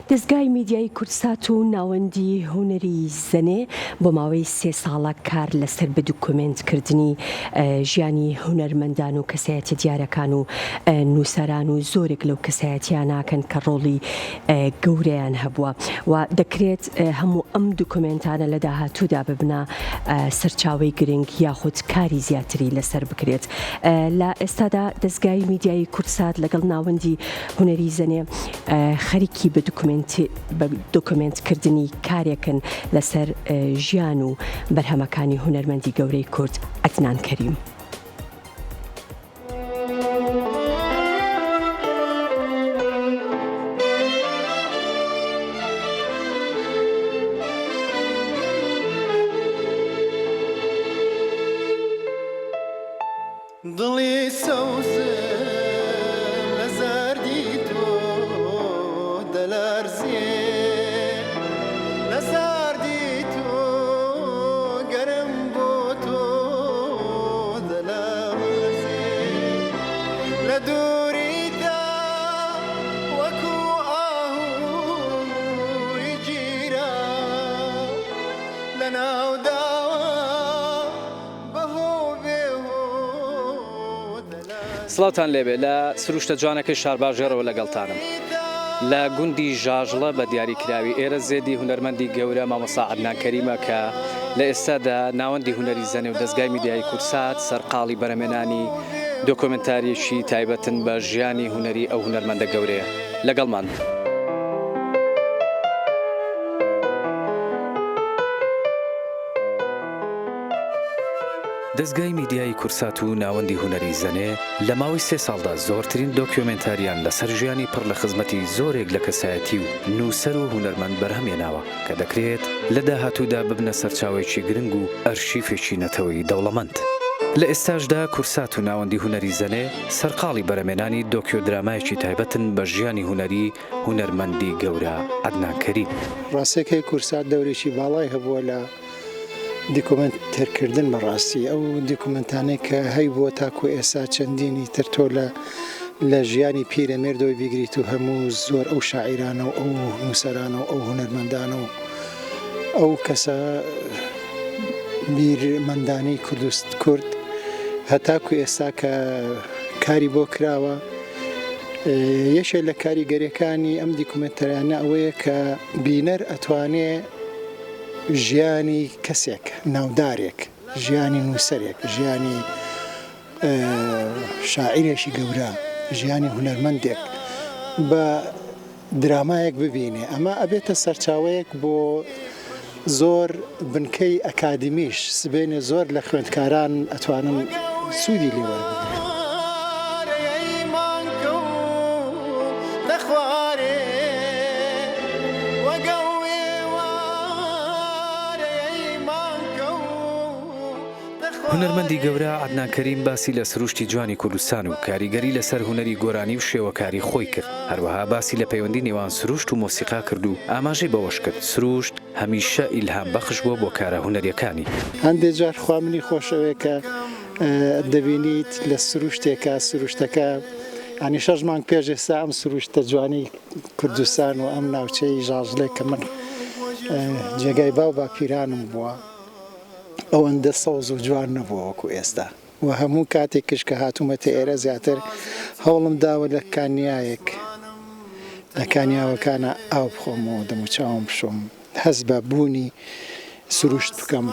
دەستگای میدیای کورسات و ناوەندی هونەری زەنێ بۆ ماوەی 3 ساڵە کار لەسەر بە دوکومنتکردنی ژیانی هونەرمەندان و کەسایەتیە دیارەکان و نووسەران و زۆرێک لەو کەسایەتیان ناکەن کە ڕۆڵی گەورەیان هەبووە و دەکرێت هەموو ئەم دوکومنتانە لە داهاتوودا ببنە سەرچاوەی گرنگ یاخود کاری زیاتری لەسەر بکرێت. لە ئێستادا دەستگای میدیای کورسات لەگەڵ ناوەندی هونەری زەنێ خەریکی بە دوکومنتکردنی کارێکن لەسەر ژیان و بەرهەمەکانی هونەرمەندی گەورەی کورد عەدنان کەریم. دڵی سەوزە لە زاردی تۆ دەلەرزێ لە زاردی تۆ گەرم بۆ تۆ دەلەرزێ لە دووریدا وەکو ئاهوی گیرە لە ناودا سڵاوتان لێبێ لە سروشتە جوانەکەی شارباژێرەوە لەگەڵتانم لە گوندی ژاژڵە بە دیاریکراوی ئێرە زێدی هونەرمەندی گەورە مامۆستا عەدنان کەریمە کە لە ئێستادا ناوەندی هونەری زەنێ و دەستگای میدیای کورسات سەرقاڵی بەرهەمهێنانی دۆکۆمنتاریەکی تایبەتن بە ژیانی هونەری ئەو هونەرمەندە گەورەیە لەگەڵمان. دەستگای میدیای کورسات و ناوەندی هونەری زەنێ لە ماوەی 3 ساڵدا زۆرترین دۆکیۆمنتاریان لەسەر ژیانی پڕ لە خزمەتی زۆرێک لە کەسایەتی و نووسەر و هونەرمەند بەرهەمهێناوە کە دەکرێت لە داهاتوودا ببنە سەرچاوێکی گرنگ و ئەرشیفێکی نەتەوەی دەوڵەمەند. لە ئێستاشدا کورسات و ناوەندی هونەری زەنێ سەرقاڵی بەرهەمهێنانی دۆکیۆدرامایەکی تایبەتن بە ژیانی هونەری هونەرمەندی گەورە عەدنان کەریم. ڕاستەکەی کورسات دەورێکی باڵای هەبووە لە دیکۆمنتەرکردن بەڕاستی ئەو دیکۆمنتانەی کە هەی بۆ تاکو ئێستا چەندینی تر تۆ لە ژیانی پیرەمێردەوەی بیگریت و هەموو زۆر ئەو شاعیرانە و ئەو نووسەرانە و ئەو هونەرمەندانە و ئەو کەسە بیرمەندانی کورد هەتاکو ئێستا کە کاری بۆ کراوە. یەشێک لە کاریگەریەکانی ئەم دیکۆمنتەرانە ئەوەیە کە بینەر ئەتوانێ ژیانی کەسێک ناودارێک ژیانی نووسەرێک ژیانی شاعیرێکی گەورە ژیانی هونەرمەندێک بە درامایەک ببینێ. ئەمە ئەبێتە سەرچاوەیەک بۆ زۆر بنکەی ئەکادمیش سبێنێ زۆر لە خوێندکاران ئەتوانن سوودی لێوەربگرن. هونەرمەندی گەورە عەدنان کەریم باسی لە سروشتی جوانی کوردستان و کاریگەری لەسەر هونەری گۆرانی و شێوەکاری خۆی کرد. هەروەها باسی لە پەیوەندی نێوان سروشت و مۆسیقا کرد و ئاماژەی بەوەش کرد سروشت هەمیشە ئیلهام بەخش بووە بۆ کارە هونەریەکانی. هەندێک جار خوا منی خۆشەوەیە کە دەبینیت لە سروشتێکە سروشتەکە ئەنی 6 مانگ پێش ئێستا ئەم سروشتە جوانی کوردستان و ئەم ناوچەی ژاژڵێک کە من جێگای باو باپیرانم بووە ئەوەندە سەوز و جوان نەبووە وەکو ئێستا و هەموو کاتێکش کە هاتوومەتە ئێرە زیاتر هەوڵم داوە لە کانیایەک لە کانیاوەکانە ئاو بخۆم و دەموچاوم بشۆم هەست بە بوونی سروشت بکەم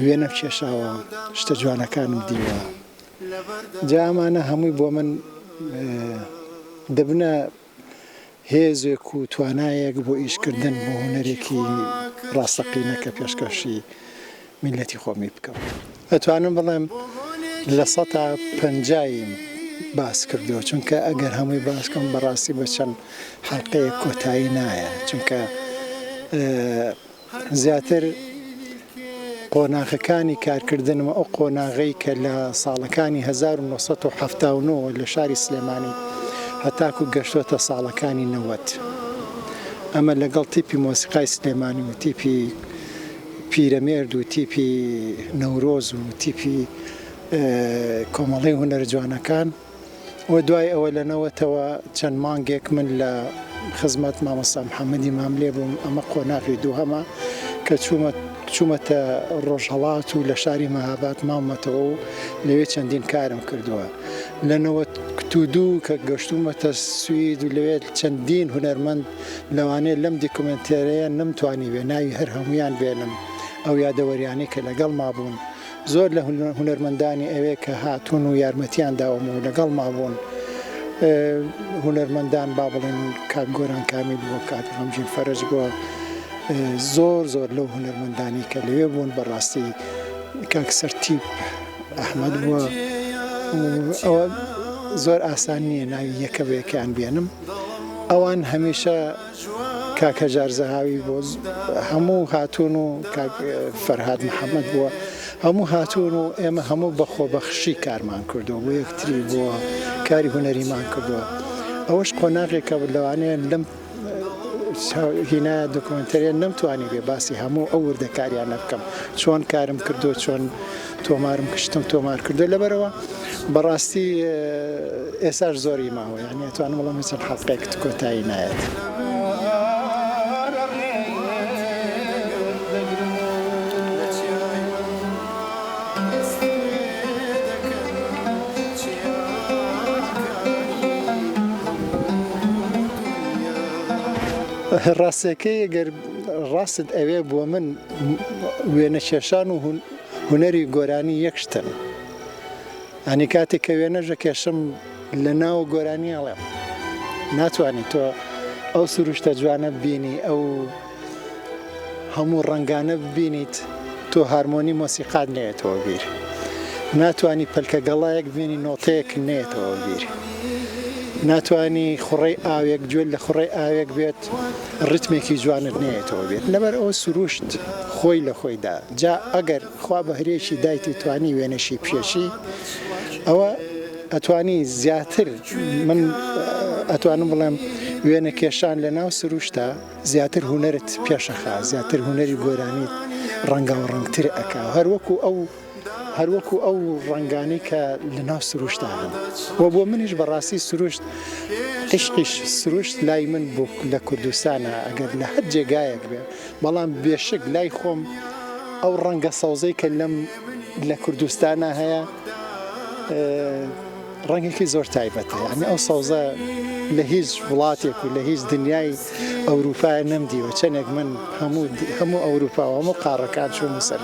وێنەم کێشاوە شتە جوانەکانم دیوە. جا ئەمانە هەمووی بۆ من دەبنە هێزێک و توانایەک بۆ ئیشکردن بۆ هونەرێکی ڕاستەقینەکە پێشکەشی میلەتی خۆمی بکەم. ئەتوانم بڵێم لە 150 باس کردەوە چونکە ئەگەر هەمووی باسکەم بەڕاستی بە چەند حەڵقەیە کۆتایی نایە چونکە زیاتر قۆناغەکانی کارکردنمە ئەو قۆناغەی کە لە ساڵەکانی 1970 لە شاری سلێمانی هەتاکو گەشتۆتە ساڵەکانی 90 ئەمە لەگەڵ تیپی مۆسیقای سلێمانی و تیپی پیرەمێرد و تیپی نەورۆز و تیپی کۆمەڵی هونەر جوانەکان و دوای ئەوە لەنەوەتەوە چەند مانگێک من لە خزمەت مامۆستا محەممەدی مام لێ بووم ئەمە قۆناغی دووهەمە کە چوومەتە ڕۆژهەڵات و لە شاری مەهاباد مامەتەوە و لەوێ چەندین کارم کردووە لەنەوە کتودوو کە گەشتومەتە سوید و لەوێت چەندین هونەرمەند لەوانەیە لەم دیکومنتێرەیە نەمتوانی بێ ناوی هەر هەمویان بێنم ئەو یادەوەریانی کە لەگەڵ مابوون زۆر لە هونەرمەندانی ئەوێ کە هاتوون و یارمەتیان داوم و لەگەڵ مابوون هونەرمەندان با بڵێن کاک گۆران کامیل بووە کاک ڕەمژین فەرج بووە زۆر لەو هونەرمەندانی کە لەوێ بوون بەڕاستی کاک سەرتیب ئەحمەد بووە ئەوە زۆر ئاسان نییە ناوی یەکە بەیەکیان بێنم ئەوان هەمیشە کاک هەژار زەهاوی بۆ هەموو هاتوون و کاک فەرهاد محەممەد بووە هەموو هاتوون و ئێمە هەموو بەخۆبەخشی کارمان کردووە بۆ یەکتری بووە کاری هونەریمان کردووە ئەوەش قۆناغێکە لەوانەیە لەم هینایە دۆکمنتەریە نەمتوانی بێ باسی هەموو ئەو وردەکاریان بکەم چۆن کارم کردو چۆن تۆمارم کشتم تۆمار کردو لەبەرەوە بەڕاستی ئێساش زۆری ماوە یعنی ئەتوانم وەڵام چەند حەڵقێک کۆتایی نایەت. ڕاستەکەی ئەگەر ڕاست ئەوێ بۆ من وێنە کێشان و هونەری گۆرانی یەکشتن ئەنی کاتێک کە وێنەژە کێشم لە ناو گۆرانی ئەڵێم ناتوانانی تۆ ئەو سروشتە جوانە ببینی ئەو هەموو ڕنگانە ببینیت تۆ هارمۆنی مۆسیقات نێتەوە بیر ناتوانانی پەلکە گەڵایەک ببینی نۆتەیەک نێتەوە بیر ناتوانانی خوڕی ئاوێک گوێت لە خوڕی ئاوێک بێت ڕتمێکی جوانت نێتەوە بێت لەبەر ئەوە سروشت خۆی لە خۆیدا جا ئەگەر خوا بە هەرێکی دایتی توانی وێنەشی پێشی ئەوە ئەتوانی زیاتر من ئەتوانم بڵێم وێنە کێشان لە ناو سروشتا زیاتر هونەرت پێشەخا زیاتر هونەری گۆرانیت ڕەنگا و ڕەنگتر ئەکا هەروەکو ئەو ڕنگانی کە لە ناو سروشتا هەن و بۆ منیش بەڕاستی سروشت عشقیش سروشت لای من بۆ لە کوردستانە ئەگەر لە هەر جێگایەک بێ بەڵام بێشک لای خۆم ئەو ڕەنگە سەوزەی کە لە کوردستانە هەیە ڕەنگێکی زۆر تایبەتە ئەمە ئەو سەوزە لە هیچ وڵاتێک و لە هیچ دنیای ئەوروپای نەمدیوە چەندێک من هەموو ئەوروپا و هەموو قاڕەکان چوومە سەر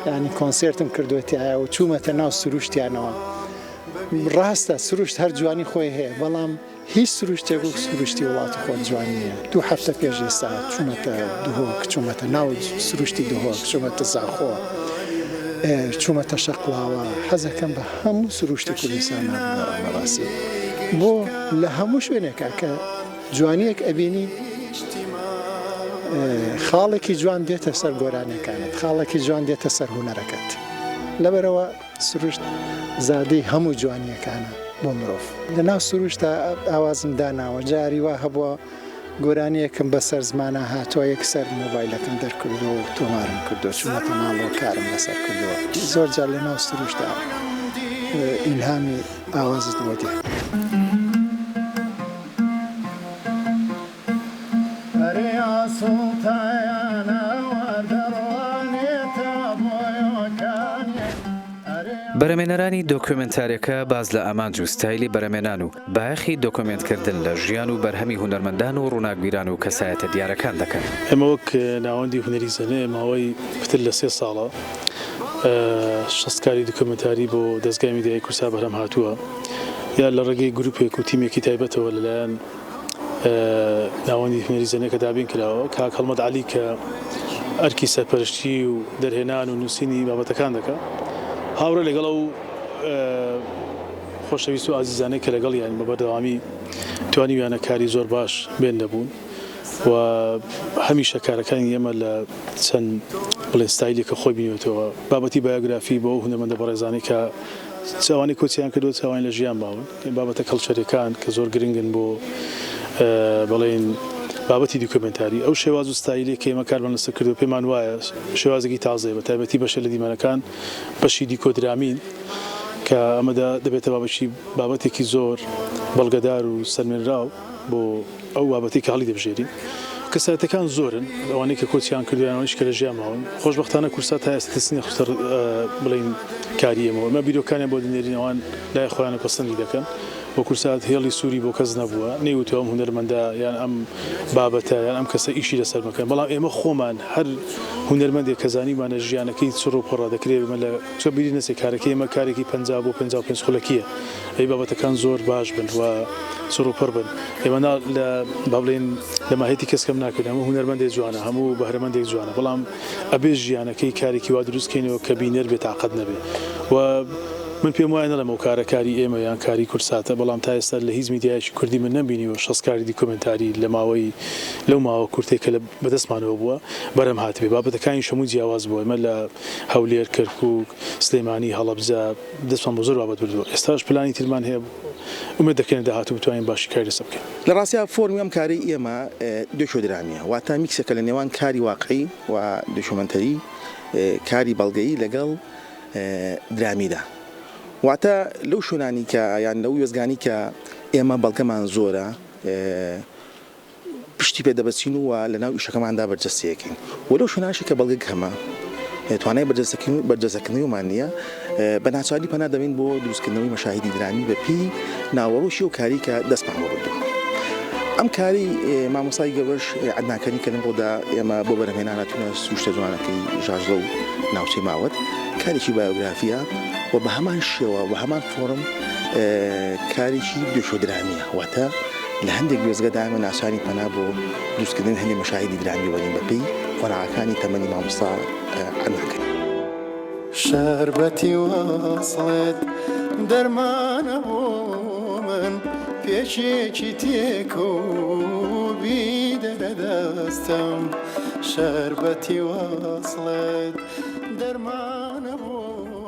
ینی کۆنسێرتم کردوێتیایە و چوومەتە ناو سروشتیانەوە ڕاستە سروشت هەر جوانی خۆی هەیە بەڵام هیچ سروشتێک و سروشتی وڵاتی خۆ جوان نییە 2 هەفتە پێش ئێستا چوومەتە دهۆک چوومەتە ناو سروشتی دهۆک چوومەتە زاخۆ چوومەتە شەقڵاوە حەزەکەم بە هەموو سروشتی کوردستانە بەڕاستی بۆ لە هەموو شوێنێکە کە جوانیەک ئەبینی خاڵێکی جوان دێتە سەر گۆرانەکانت خاڵێکی جوان دێتە سەر هونەرەکەت لەبەرەوە سروشت زادەی هەموو جوانیەکانە بۆ مرۆڤ لە ناو سروشتە ئاوازم داناوە جاری وا هەبووە گۆرانیەکم بەسەر زمانە هاتووە یەکسەر مۆبایلەکەم دەرکردەوە و تۆمارم کردو چوومەتە ماڵەوە کارم لەسەر کردووە زۆر جار لە ناو سروشتە ئیلهامی ئاوازت بۆ دێ بەرەمێنەرانی دۆکومنتارێکە باز لە ئامانج و ستایلی بەرەمێنان و بایەخی دۆکومنتکردن لە ژیان و بەرهەمی هونەرمەندان و ڕووناکبیران و کەسایەتە دیارەکان دەکەن. ئەمە وەک ناوەندی هونەری زەنێ ماوەی پتر لە 3 ساڵە شەستکاری دۆکومنتاری بۆ دەستگای میدیای کورسا بەرهەم هاتووە یا لە ڕێگەی گروپێک و تیمێکی تایبەتەوە لەلایەن ناوەندی هونەری زەنێ کە دابین کراوە کاک هەڵمەد عەلی کە ئەرکی سەرپەرشتی و دەرهێنان و نووسینی بابەتەکان دەکات هاوڕێ لەگەڵ ئەو خۆشەویست و ئازیزانەی کە لەگەڵ یان بەبەردەوامی توانی ویانەکاری زۆر باش بێن دەبوون و هەمیشە کارەکانی ئێمە لە چەند بڵێن ستایلێکە خۆی بینێتەوە بابەتی بایۆگرافی بۆ هونەرمەندە بەڕێزانەی کە چاوانی کۆچیان کردووە چاوانی لە ژیان باون بابەتە کەڵچەرەکان کە زۆر گرنگن بۆ بڵێن بابەتی دوکومنتاری ئەو شێواز و ستایلی کە ئێمە کارمان لەسەر کردو پێمان وایە شێوازێکی تازەیە بە تایبەتی بەشە لە دیمەنەکان بەشی دیکۆدرامین کە ئەمەدا دەبێتە بابەتێکی زۆر بەڵگەدار و سەرمێنراو بۆ ئەو بابەتی کاڵی دەبژێری کەسایەتەکان زۆرن ئەوانەی کە کۆچیان کردیانەوەیش کە لە ژیانماون خۆشبەختانە کورسات تا ئێستا دەستنی خستەر بڵین کاری ئێمەوە ئەمە بیرۆکانیان بۆ دنێرینەوەوان لای خۆیانە پەسەندی دەکەن بۆ کورسات هێڵی سووری بۆ کەس نەبووە نەیوتەوە ئەم هونەرمەندە یان ئەم بابەتە یان ئەم کەسە ئیشی لەسەر مەکەن بەڵام ئێمە خۆمان هەر هونەرمەندێک کە زانیمانە ژیانەکەی چڕ و پڕە دەکرێت بمە لە چۆ بیری نەسێ کارەکەی ئێمە کارێکی 50 بۆ 55 خولەکیە ئەی بابەتەکان زۆر باش بن و چڕ و پڕ بن ئێمە لە با بڵێن لە ماهێتی کەس کەم ناکەین هەموو هونەرمەندێک جوانە هەموو بەهرەمەندێک جوانە بەڵام ئەبێ ژیانەکەی کارێکی وا دروستکەینەوە کە بینەر بێت تااقەت نەبێ و من پێم وایە نەڵێم ئەو کارەکاری ئێمە یان کاری کورساتە بەڵام تا ئێستا لە هیچ میدیایەکی کوردی من نەبینیوە شەسکاری دیکۆمنتاری لە ماوەی لەو ماوە کورتێکە لە بەدەستمانەوە بووە بەرەم هاتبێ بابەتەکانی شەموو جیاواز بووە ئەمە لە هەولێر کەرکووک سلێمانی هەڵەبجە دەستمان بۆ زۆر بابەت بردووە ئێستاش پلانی ترمان هەیە ئومێد دەکەین داهاتوو بتوانین باشی کاری لەسەر بکەین لە ڕاستیە فۆرمی ئەم کاری ئێمە دوێشۆدرامیە واتە میکسێکە لە نێوان کاری واقعی و دوشمنتەری کاری بەڵگەیی لەگەڵ درامیدا واتە لەو شوێنانی کە یان لەو وێزگانی کە ئێمە بەڵگەمان زۆرە پشتی پێدەبەچین و لە ناو ئیشەکەماندا بەرجەستەیەکەین و لەو شوێنانشی کە بەڵگە کەمە توانای بەرجەستەکردنەوەمان نییە بە ناچاری پەنا دەبین بۆ دروستکردنەوەی مەشاهیدی درامی بەپی ناوەڕۆشی و کاری کە دەستمان بۆ بردووە ئەم کاری مامۆستای گەورەش عەدنانکەنی کە لەم ڕۆدا ئێمە بۆ بەرهەمهێنان هاتوونە سروشتە جوانەکەی ژاژڵە و ناوچەی ماوەت کارێکی بایۆگرافیە و بە هەمان شێوە و هەمان فۆرم کارێکی دوێشۆدرامیە واتە لە هەندێک وێزگەدا ئێمە ناچاری پەنا بۆ دروستکردن هەندێک مەشاهیدی درامی وەرین بەپێی قۆناغەکانی تەمەنی مامۆستا عەدنانکەنی شربەتی وەسڵێت دەرمانە بۆ من پێشێکی تێکۆبی دەدەستم شربەتی وەسڵێت دەرمانە بۆ